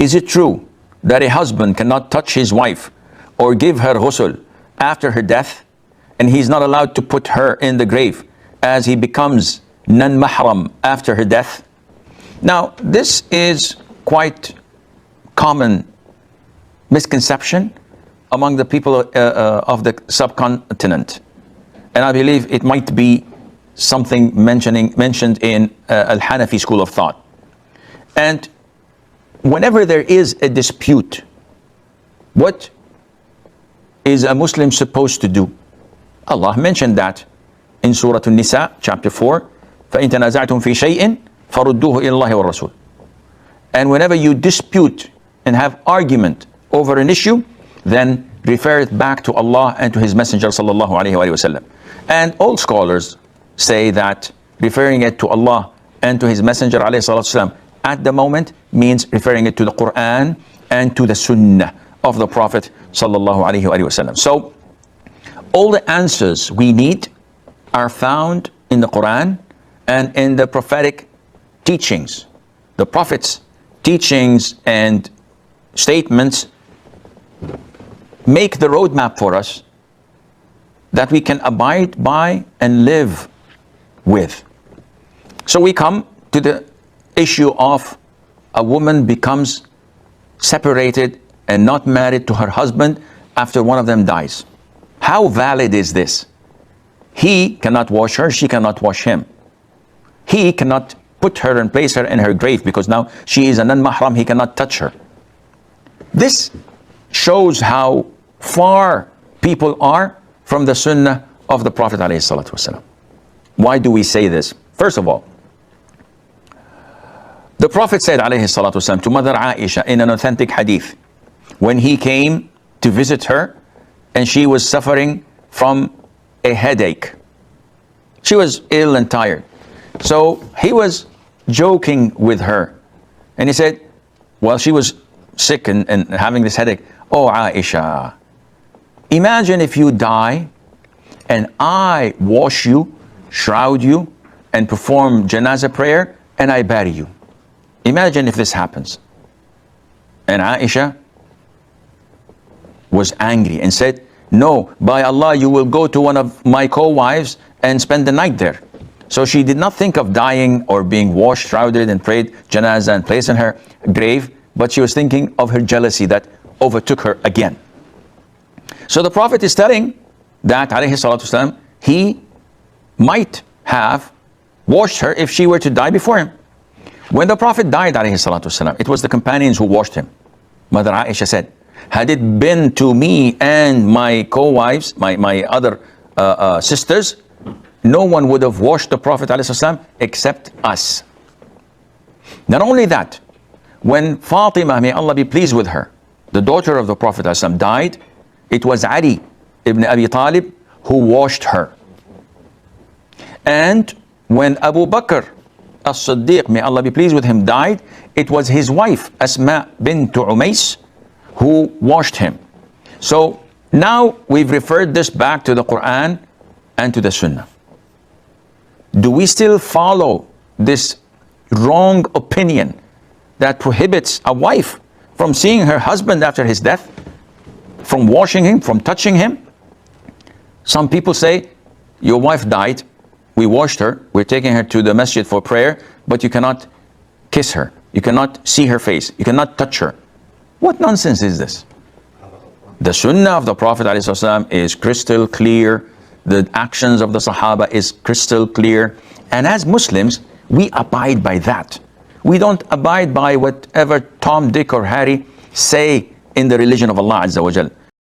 Is it true that a husband cannot touch his wife or give her ghusl after her death, and he's not allowed to put her in the grave as he becomes non-mahram after her death? Now, this is quite common misconception among the people of the subcontinent, and I believe it might be something mentioned in Al-Hanafi school of thought. And whenever there is a dispute, what is a Muslim supposed to do? Allah mentioned that in Surah An-Nisa, chapter 4, فَإِن تَنَازَعْتُمْ فِي شَيْءٍ فَرُدُّوهُ إِلَى اللَّهِ وَالرَّسُولِ. And whenever you dispute and have argument over an issue, then refer it back to Allah and to His Messenger sallallahu alaihi wasallam. And all scholars say that referring it to Allah and to His Messenger alayhi salatu wasallam at the moment means referring it to the Qur'an and to the Sunnah of the Prophet sallallahu alaihi wasallam. So all the answers we need are found in the Qur'an and in the prophetic teachings. The Prophet's teachings and statements make the roadmap for us that we can abide by and live with. So we come to the issue of a woman becomes separated and not married to her husband after one of them dies. How valid is this? He cannot wash her, she cannot wash him. He cannot put her and place her in her grave because now she is a non-mahram, he cannot touch her. This shows how far people are from the Sunnah of the Prophet ﷺ. Why do we say this? First of all, the Prophet said ﷺ to Mother Aisha in an authentic hadith, when he came to visit her and she was suffering from a headache. She was ill and tired. So he was joking with her. And he said, while she was sick and having this headache, "Oh Aisha, imagine if you die and I wash you, shroud you, and perform Janazah prayer, and I bury you. Imagine if this happens." And Aisha was angry and said, "No, by Allah, you will go to one of my co-wives and spend the night there." So she did not think of dying or being washed, shrouded, and prayed Janazah and placed in her grave, but she was thinking of her jealousy that overtook her again. So the Prophet is telling that, alayhi salatu wasalam, he might have washed her if she were to die before him. When the Prophet died, alayhi salatu wasalam, it was the companions who washed him. Mother Aisha said, "Had it been to me and my co-wives, my other sisters, no one would have washed the Prophet ﷺ except us." Not only that, when Fatima, may Allah be pleased with her, the daughter of the Prophet ﷺ, died, it was Ali ibn Abi Talib who washed her. And when Abu Bakr as-Siddiq, may Allah be pleased with him, died, it was his wife Asma bint Umays who washed him. So now we've referred this back to the Quran and to the Sunnah. Do we still follow this wrong opinion that prohibits a wife from seeing her husband after his death, from washing him, from touching him? Some people say, your wife died, we washed her, we're taking her to the masjid for prayer, but you cannot kiss her, you cannot see her face, you cannot touch her. What nonsense is this? The Sunnah of the Prophet ﷺ is crystal clear. The actions of the Sahaba is crystal clear. And as Muslims, we abide by that. We don't abide by whatever Tom, Dick, or Harry say in the religion of Allah Azza wa Jal.